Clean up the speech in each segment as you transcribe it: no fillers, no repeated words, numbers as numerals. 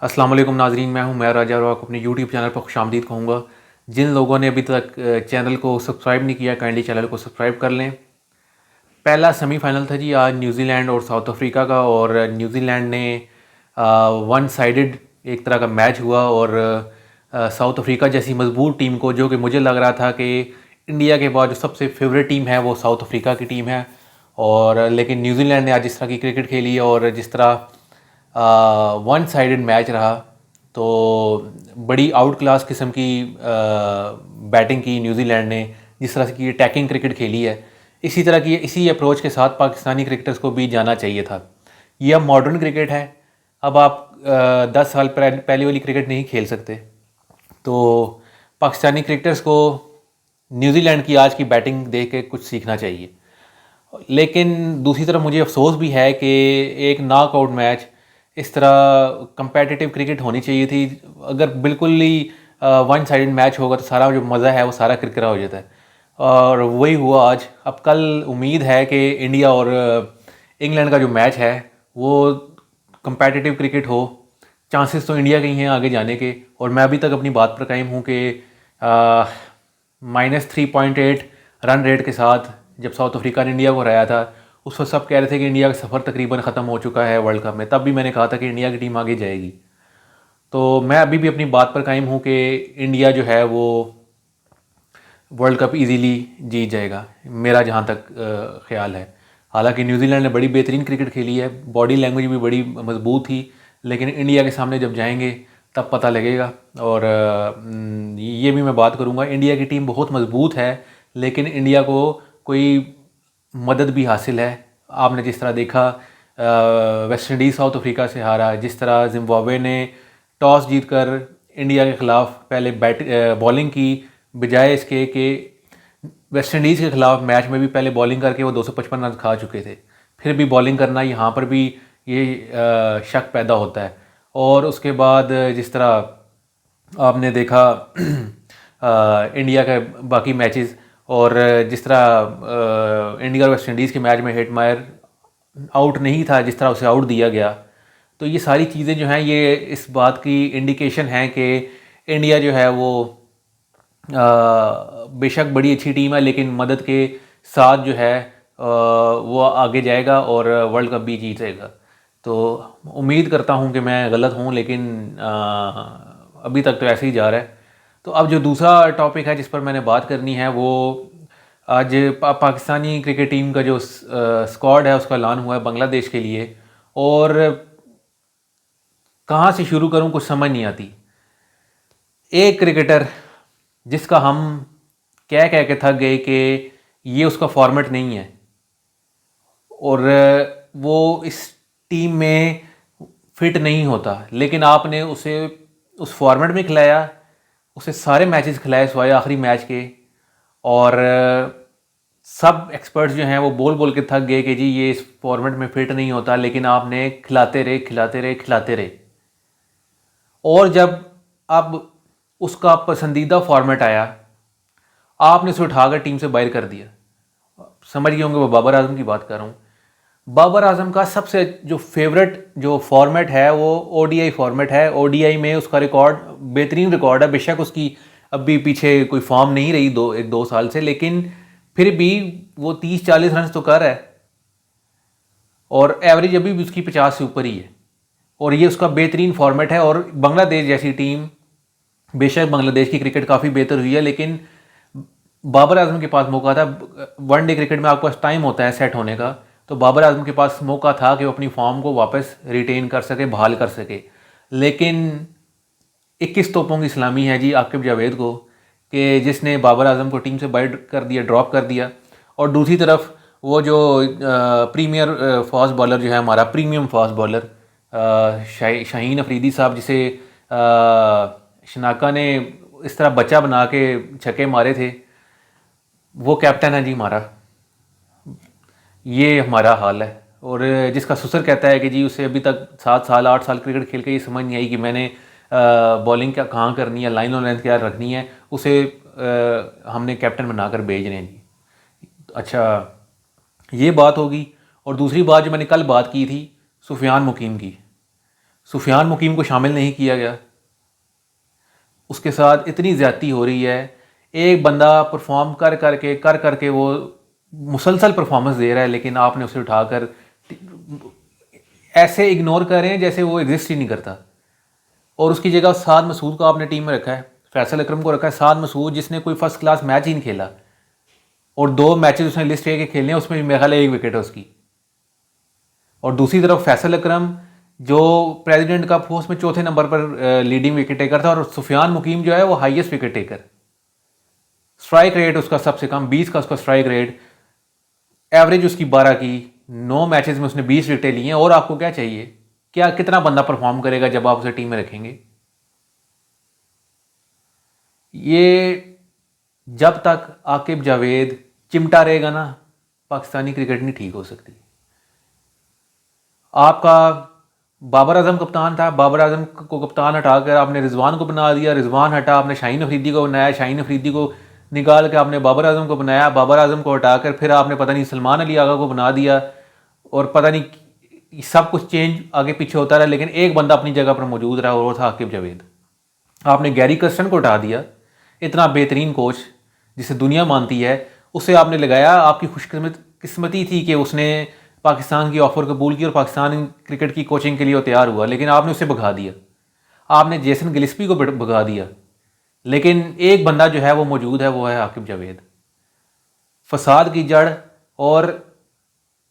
अस्सलाम वालेकुम नाजरीन, मैं हूं मैं राजा और आपको अपने यूट्यूब चैनल पर खुशामदीद कहूँगा। जिन लोगों ने अभी तक चैनल को सब्सक्राइब नहीं किया, काइंडली चैनल को सब्सक्राइब कर लें। पहला सेमीफाइनल था जी आज न्यूजीलैंड और साउथ अफ्रीका का, और न्यूजीलैंड ने वन साइडेड एक तरह का मैच हुआ, और साउथ अफ्रीका जैसी मजबूत टीम को, जो कि मुझे लग रहा था कि इंडिया के बाद जो सबसे फेवरेट टीम है वो साउथ अफ्रीका की टीम है, और लेकिन न्यूजीलैंड ने आज जिस तरह की क्रिकेट खेली और जिस तरह वन साइडेड मैच रहा, तो बड़ी आउट क्लास किस्म की बैटिंग की न्यूजीलैंड ने, जिस तरह की अटैकिंग क्रिकेट खेली है। इसी तरह की इसी अप्रोच के साथ पाकिस्तानी क्रिकेटर्स को भी जाना चाहिए था। ये अब मॉडर्न क्रिकेट है, अब आप 10 साल पहले वाली क्रिकेट नहीं खेल सकते। तो पाकिस्तानी क्रिकेटर्स को न्यूजीलैंड की आज की बैटिंग देख के कुछ सीखना चाहिए। लेकिन दूसरी तरफ मुझे अफसोस भी है कि एक नॉकआउट मैच, इस तरह कंपेटिटिव क्रिकेट होनी चाहिए थी। अगर बिल्कुल ही वन साइडेड मैच होगा तो सारा जो मज़ा है वो सारा किरकिरा हो जाता है, और वही हुआ आज। अब कल उम्मीद है कि इंडिया और इंग्लैंड का जो मैच है वो कंपेटिटिव क्रिकेट हो। चांसेस तो इंडिया के ही हैं आगे जाने के, और मैं अभी तक अपनी बात पर कायम हूँ कि -3.8 रन रेट के साथ जब साउथ अफ्रीका ने इंडिया को हराया था, उस वक्त सब कह रहे थे कि इंडिया का सफ़र तकरीबन ख़त्म हो चुका है वर्ल्ड कप में। तब भी मैंने कहा था कि इंडिया की टीम आगे जाएगी। तो मैं अभी भी अपनी बात पर कायम हूँ कि इंडिया जो है वो वर्ल्ड कप इजीली जीत जाएगा, मेरा जहाँ तक ख्याल है। हालांकि न्यूजीलैंड ने बड़ी बेहतरीन क्रिकेट खेली है, बॉडी लैंग्वेज भी बड़ी मजबूत थी, लेकिन इंडिया के सामने जब जाएंगे तब पता लगेगा। और ये भी मैं बात करूँगा, इंडिया की टीम बहुत मजबूत है, लेकिन इंडिया को कोई मदद भी हासिल है। आपने जिस तरह देखा वेस्ट इंडीज़ साउथ अफ्रीका से हारा, जिस तरह जिम्बाब्वे ने टॉस जीतकर इंडिया के ख़िलाफ़ पहले बॉलिंग की, बजाय इसके कि वेस्ट इंडीज़ के ख़िलाफ़ मैच में भी पहले बॉलिंग करके वो 255 रन खा चुके थे, फिर भी बॉलिंग करना, यहाँ पर भी ये शक पैदा होता है। और उसके बाद जिस तरह आपने देखा इंडिया के बाकी मैचेस, और जिस तरह इंडिया और वेस्ट इंडीज़ के मैच में हेटमायर आउट नहीं था, जिस तरह उसे आउट दिया गया, तो ये सारी चीज़ें जो हैं ये इस बात की इंडिकेशन हैं कि इंडिया जो है वो बेशक बड़ी अच्छी टीम है, लेकिन मदद के साथ जो है वो आगे जाएगा और वर्ल्ड कप भी जीतेगा। तो उम्मीद करता हूँ कि मैं गलत हूँ, लेकिन अभी तक तो ऐसे ही जा रहा है। तो अब जो दूसरा टॉपिक है जिस पर मैंने बात करनी है, वो आज पाकिस्तानी क्रिकेट टीम का जो स्क्वाड है उसका ऐलान हुआ है बांग्लादेश के लिए, और कहाँ से शुरू करूँ कुछ समझ नहीं आती। एक क्रिकेटर जिसका हम कह कह के थक गए कि ये उसका फॉर्मेट नहीं है, और वो इस टीम में फिट नहीं होता, लेकिन आपने उसे उस फॉर्मेट में खिलाया, उसे सारे मैचेस खिलाए सिवाय आखिरी मैच के, और सब एक्सपर्ट्स जो हैं वो बोल बोल के थक गए कि जी ये इस फॉर्मेट में फिट नहीं होता, लेकिन आपने खिलाते रहे खिलाते रहे खिलाते रहे। और जब अब उसका पसंदीदा फॉर्मेट आया, आपने उसे उठाकर टीम से बाहर कर दिया। समझ गए होंगे वो बाबर आजम की बात कर रहा हूँ। बाबर आजम का सबसे जो फेवरेट जो फॉर्मेट है वो ओडीआई फॉर्मेट है। ओडीआई में उसका रिकॉर्ड बेहतरीन रिकॉर्ड है, बेशक उसकी अभी पीछे कोई फॉर्म नहीं रही 2 साल से, लेकिन फिर भी वो 30-40 रन तो कर रहा है, और एवरेज अभी भी उसकी 50 से ऊपर ही है, और ये उसका बेहतरीन फॉर्मेट है। और बांग्लादेश जैसी टीम, बेशक बांग्लादेश की क्रिकेट काफ़ी बेहतर हुई है, लेकिन बाबर आजम के पास मौका था। वनडे क्रिकेट में आपके पास टाइम होता है सेट होने का, तो बाबर आजम के पास मौका था कि वो अपनी फॉर्म को वापस रिटेन कर सके, बहाल कर सके। लेकिन 21 तोपों की सलामी है जी आकिब जावेद को, कि जिसने बाबर आजम को टीम से बाहर कर दिया, ड्रॉप कर दिया। और दूसरी तरफ वो जो प्रीमियर फास्ट बॉलर जो है हमारा premium fast bowler Shaheen Afridi साहब, जिसे शनाका ने इस तरह बच्चा बना के छक्के मारे थे, वो कैप्टन है जी हमारा। ये हमारा हाल है। और जिसका ससुर कहता है कि जी उसे अभी तक 7 साल 8 साल क्रिकेट खेल के ये समझ नहीं आई कि मैंने बॉलिंग क्या कहाँ करनी है, लाइन और लेंथ क्या रखनी है, उसे हमने कैप्टन बनाकर भेज रहे हैं जी। अच्छा, ये बात होगी। और दूसरी बात जो मैंने कल बात की थी सुफियान मुकीम की, सुफियान मुकीम को शामिल नहीं किया गया। उसके साथ इतनी ज़्यादती हो रही है, एक बंदा परफॉर्म कर करके वो मुसलसल परफॉर्मेंस दे रहा है, लेकिन आपने उसे उठाकर ऐसे इग्नोर कर रहे हैं जैसे वो एग्जिस्ट ही नहीं करता। और उसकी जगह साद मसूद को आपने टीम में रखा है, फैसल अकरम को रखा है। साद मसूद जिसने कोई फर्स्ट क्लास मैच ही नहीं खेला, और 2 मैचेस उसने लिस्ट ए के खेलने, उसमें मेरे ख्याल 1 विकेट है उसकी। और दूसरी तरफ फैसल अकरम जो प्रेसिडेंट कप हो उसमें चौथे नंबर पर लीडिंग विकेट टेकर था, और सुफियान मुकीम जो है वो highest wicket taker. Strike rate उसका सबसे कम 20 का उसका स्ट्राइक रेट, एवरेज उसकी 12 की। 9 मैचेस में उसने 20 विकेटें ली हैं। और आपको क्या चाहिए? क्या कितना बंदा परफॉर्म करेगा जब आप उसे टीम में रखेंगे? ये जब तक आकिब जावेद चिमटा रहेगा ना, पाकिस्तानी क्रिकेट नहीं ठीक हो सकती। आपका बाबर आजम कप्तान था, बाबर आजम को कप्तान हटाकर आपने रिजवान को बना दिया, रिजवान हटा आपने शाहीन अफरीदी को बनाया, शाहीन अफरीदी को निकाल के आपने बाबर आजम को बनाया, बाबर आजम को हटाकर फिर आपने पता नहीं सलमान अली आगा को बना दिया, और पता नहीं सब कुछ चेंज आगे पीछे होता रहा, लेकिन एक बंदा अपनी जगह पर मौजूद रहा और वो था आकिब जावेद। आपने गैरी कर्स्टन को हटा दिया, इतना बेहतरीन कोच जिसे दुनिया मानती है, उसे आपने लगाया। आपकी खुशकिस्मती थी कि उसने पाकिस्तान की ऑफ़र कबूल की और पाकिस्तान क्रिकेट की कोचिंग के लिए वो तैयार हुआ, लेकिन आपने उसे भगा दिया। आपने जेसन गिलिस्पी को भगा दिया, लेकिन एक बंदा जो है वो मौजूद है, वो है आकिब जावेद। फसाद की जड़। और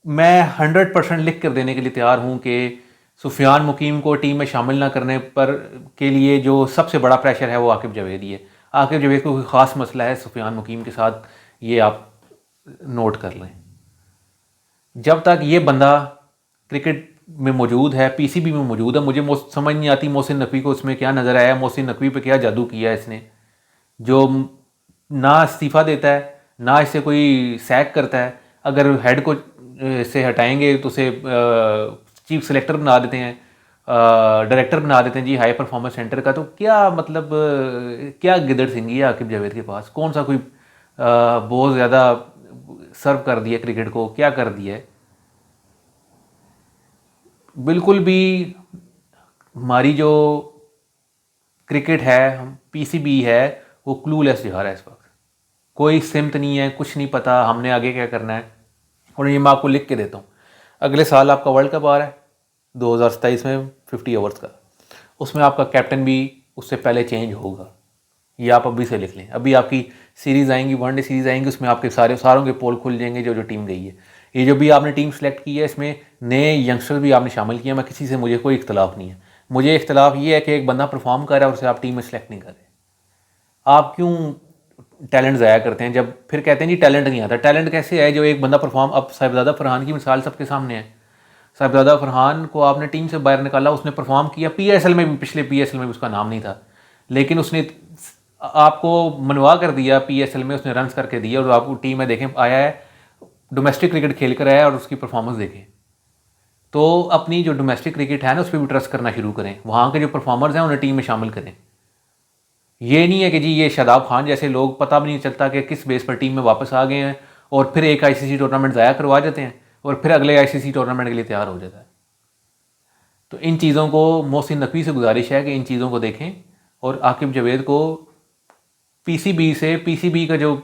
मैं 100% लिख कर देने के लिए तैयार हूँ कि सुफियान मुकीम को टीम में शामिल ना करने पर के लिए जो सबसे बड़ा प्रेशर है वो आकिब जावेद ही है। आकिब जावेद को कोई ख़ास मसला है सुफियान मुकीम के साथ, ये आप नोट कर लें। जब तक ये बंदा क्रिकेट में मौजूद है, पीसीबी में मौजूद है, मुझे समझ नहीं आती मोहसिन नकवी को उसमें क्या नज़र आया, मोहसिन नकवी पे क्या जादू किया इसने, जो ना इस्तीफ़ा देता है ना इसे कोई सैक करता है। अगर हेड को से हटाएंगे तो उसे चीफ सेलेक्टर बना देते हैं, डायरेक्टर बना देते हैं जी हाई परफॉर्मेंस सेंटर का। तो क्या मतलब क्या गिदड़ सिंगी है आकिब जावेद के पास? कौन सा कोई बहुत ज़्यादा सर्व कर दिया क्रिकेट को, क्या कर दिया है? बिल्कुल भी हमारी जो क्रिकेट है, हम पीसीबी है, वो क्लूलेस जा रहा है इस वक्त। कोई सिमत नहीं है, कुछ नहीं पता हमने आगे क्या करना है। और ये मैं आपको लिख के देता हूँ, अगले साल आपका वर्ल्ड कप आ रहा है 2027 में 50 ओवर्स का, उसमें आपका कैप्टन भी उससे पहले चेंज होगा। ये आप अभी से लिख लें। अभी आपकी सीरीज़ आएंगी, वनडे सीरीज़ आएंगी, उसमें आपके सारों के पोल खुल जाएंगे जो टीम गई है। ये जो भी आपने टीम सेलेक्ट की है, इसमें नए यंगस्टर भी आपने शामिल किया। मैं किसी से, मुझे कोई इख्तलाफ नहीं है। मुझे इख्तलाफ ये है कि एक बंदा परफॉर्म कर रहा है और उसे आप टीम में सेलेक्ट नहीं कर रहे। आप क्यों टैलेंट ज़ाया करते हैं? जब फिर कहते हैं जी टैलेंट नहीं आता। टैलेंट कैसे है जो एक बंदा परफॉर्म, अब साहिबजादा फरहान की मिसाल सबके सामने है। साहिबजादा फरहान को आपने टीम से बाहर निकाला, उसने परफॉर्म किया, पीएसएल में भी, पिछले पीएसएल में भी उसका नाम नहीं था, लेकिन उसने आपको मनवा कर दिया पीएसएल में, उसने रन्स करके दिया, और आपको टीम में देखें आया है, डोमेस्टिक क्रिकेट खेल कर आया है, और उसकी परफॉर्मेंस देखें। तो अपनी जो डोमेस्टिक क्रिकेट है ना, उस पर भी ट्रस्ट करना शुरू करें। वहाँ के जो परफॉर्मर्स हैं उन्हें टीम में शामिल करें। ये नहीं है कि जी ये शादाब खान जैसे लोग, पता भी नहीं चलता कि किस बेस पर टीम में वापस आ गए हैं, और फिर एक आईसीसी टूर्नामेंट ज़ाया करवा देते हैं और फिर अगले आईसीसी टूर्नामेंट के लिए तैयार हो जाता है। तो इन चीज़ों को, मोहसिन नकवी से गुजारिश है कि इन चीज़ों को देखें, और आकिब जावेद को पीसीबी का जो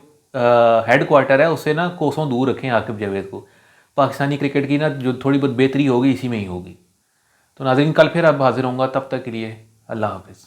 हेड क्वार्टर है उससे ना कोसों दूर रखें आकिब जावेद को। पाकिस्तानी क्रिकेट की ना जो थोड़ी बहुत बेहतरी होगी इसी में ही होगी। तो नाज़रीन, कल फिर अब हाजिर होऊंगा, तब तक के लिए अल्लाह हाफ़िज़।